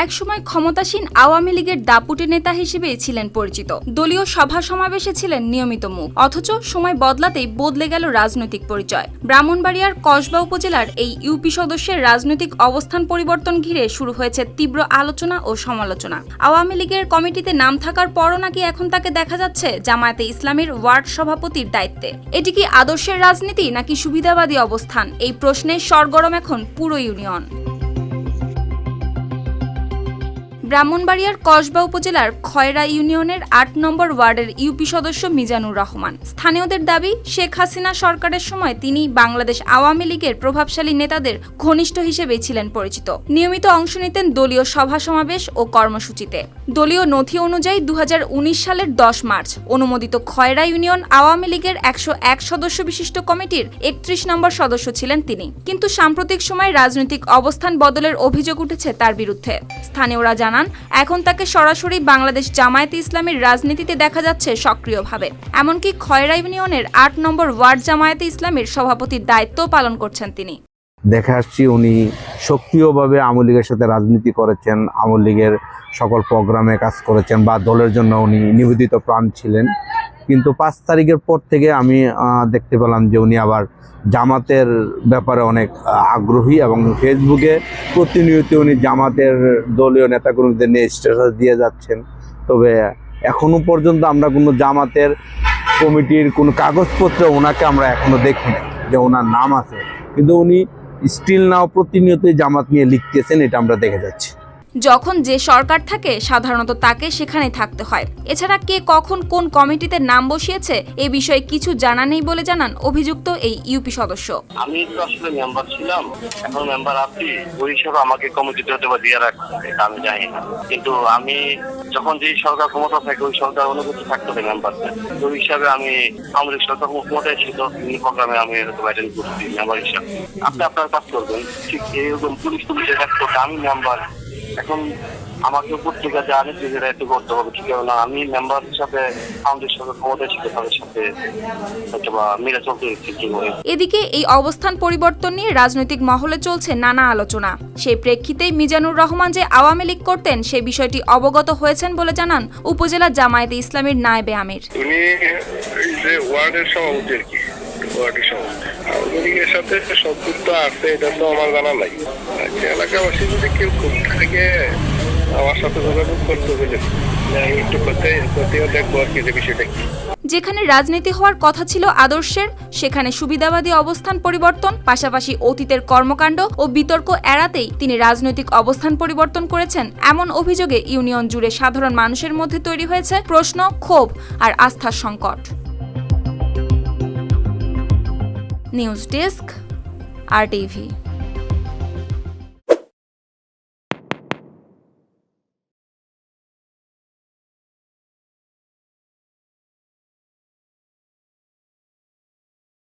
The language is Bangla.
একসময় ক্ষমতাসীন আওয়ামী লীগের দাপুটে নেতা হিসেবে ছিলেন পরিচিত। দলীয় সভা সমাবেশে ছিলেন নিয়মিত মুখ। অথচ সময় বদলাতেই বদলে গেল রাজনৈতিক পরিচয়। ব্রাহ্মণবাড়িয়ার কসবা উপজেলার এই ইউপি সদস্যের রাজনৈতিক অবস্থান পরিবর্তন ঘিরে শুরু হয়েছে তীব্র আলোচনা ও সমালোচনা। আওয়ামী লীগের কমিটিতে নাম থাকার পরও নাকি এখন তাকে দেখা যাচ্ছে জামায়াতে ইসলামীর ওয়ার্ড সভাপতির দায়িত্বে। এটি কি আদর্শের রাজনীতি নাকি সুবিধাবাদী অবস্থান? এই প্রশ্নে সরগরম এখন পুরো ইউনিয়ন। ব্রাহ্মণবাড়িয়ার কসবা উপজেলার খয়রা ইউনিয়নের ৮ নম্বর ওয়ার্ডের ইউপি সদস্য মিজানুর রহমান। স্থানীয়দের দাবি, শেখ হাসিনা সরকারের সময় তিনি বাংলাদেশ আওয়ামী লীগের প্রভাবশালী নেতাদের ঘনিষ্ঠ হিসেবে ছিলেন পরিচিত। নিয়মিত অংশ নিতেন দলীয় সভা সমাবেশ ও কর্মসূচিতে। দলীয় নথি অনুযায়ী ২০১৯ সালের ১০ মার্চ অনুমোদিত খয়রা ইউনিয়ন আওয়ামী লীগের ১০১ সদস্য বিশিষ্ট কমিটির ৩১ নম্বর সদস্য ছিলেন তিনি। কিন্তু সাম্প্রতিক সময়ে রাজনৈতিক অবস্থান বদলের অভিযোগ উঠেছে তার বিরুদ্ধে। স্থানীয়রা জানান, এখন তাকে সরাসরি বাংলাদেশ জামায়াতে ইসলামীর রাজনীতিতে দেখা যাচ্ছে সক্রিয়ভাবে। এমনকি খয়রা ইউনিয়নের ৮ নম্বর ওয়ার্ড জামায়াতে ইসলামীর সভাপতির দায়িত্ব পালন করছেন তিনি। দেখা আসছি উনি সক্রিয়ভাবে আওয়ামী লীগের সাথে রাজনীতি করেছেন, আওয়ামী লীগের সকল প্রোগ্রামে কাজ করেছেন বা দলের জন্য উনি নিবেদিত প্রাণ ছিলেন। কিন্তু ৫ তারিখের পর থেকে আমি দেখতে পেলাম যে উনি আবার জামাতের ব্যাপারে অনেক আগ্রহী এবং ফেসবুকে প্রতিনিয়ত উনি জামাতের দলীয় নেতাকর্মীদের নিয়ে স্ট্যাটাস দিয়ে যাচ্ছেন। তবে এখনো পর্যন্ত আমরা কোনো জামাতের কমিটির কোনো কাগজপত্রে ওনাকে আমরা এখনো দেখিনি যে ওনার নাম আছে, কিন্তু উনি স্টিল নাও প্রতিনিয়তই জামাত নিয়ে লিখতেছেন, এটা আমরা দেখে যাচ্ছি। যখন যে সরকার থাকে সাধারণত তাকে সেখানে থাকতে হয়। এছাড়া কে কখন কোন কমিটিতে নাম বসিয়েছে এ বিষয়ে কিছু জানা নেই বলে জানান অভিযুক্ত এই ইউপি সদস্য। আমি তো আসলে মেম্বার ছিলাম, এখন মেম্বার আছি, ওই হিসাবে আমাকে কমিটিতে হতে বা দিয়ে রাখছে এটা আমি জানি না। কিন্তু আমি যখন যে সরকার ক্ষমতা থাকে ওই সরকার অনুভূতি থাকতে হবে মেম্বারদের, ওই হিসাবে আমি আওয়ামী সরকার ক্ষমতায় ছিল বিভিন্ন প্রোগ্রামে আমি অ্যাটেন্ড করছি মেম্বার হিসাবে। আপনি আপনার কাজ করবেন, ঠিক এইরকম পুলিশে কাজ করতে আমি মেম্বার। এখন আমাকে পত্রিকা জানে যে দায়িত্ব করতে হবে, ঠিক না? আমি মেম্বার হিসাবে আমাদের সাথে ক্ষমতা ছিল, তাদের সাথে মিলে চলতে। এদিকে এই অবস্থান পরিবর্তন নিয়ে রাজনৈতিক মহলে চলছে নানা আলোচনা। সেই প্রেক্ষিতেই মিজানুর রহমান যে আওয়ামী লীগ করতেন সেই বিষয়টি অবগত হয়েছেন বলে জানান উপজেলা জামায়াতে ইসলামীর নায়েবে আমির। উনি ওয়ার্ডের সভাপতি আর কি, ওয়ার্ডের সভাপতি আওয়ামী লীগের সাথে সম্পৃক্ত আছে এটা তো আমার জানা নাই। এলাকাবাসী যদি কেউ থাকে আমার সাথে যোগাযোগ করতে বলে আমি একটু খতিয়ে দেখবো আর কি যে বিষয়টা কি। যেখানে রাজনীতি হওয়ার কথা ছিল আদর্শের, সেখানে সুবিধাবাদী অবস্থান পরিবর্তন, পাশাপাশি অতীতের কর্মকাণ্ড ও বিতর্ক এড়াতেই তিনি রাজনৈতিক অবস্থান পরিবর্তন করেছেন, এমন অভিযোগে ইউনিয়ন জুড়ে সাধারণ মানুষের মধ্যে তৈরি হয়েছে প্রশ্ন, ক্ষোভ আর আস্থার সংকট। News desk, RTV।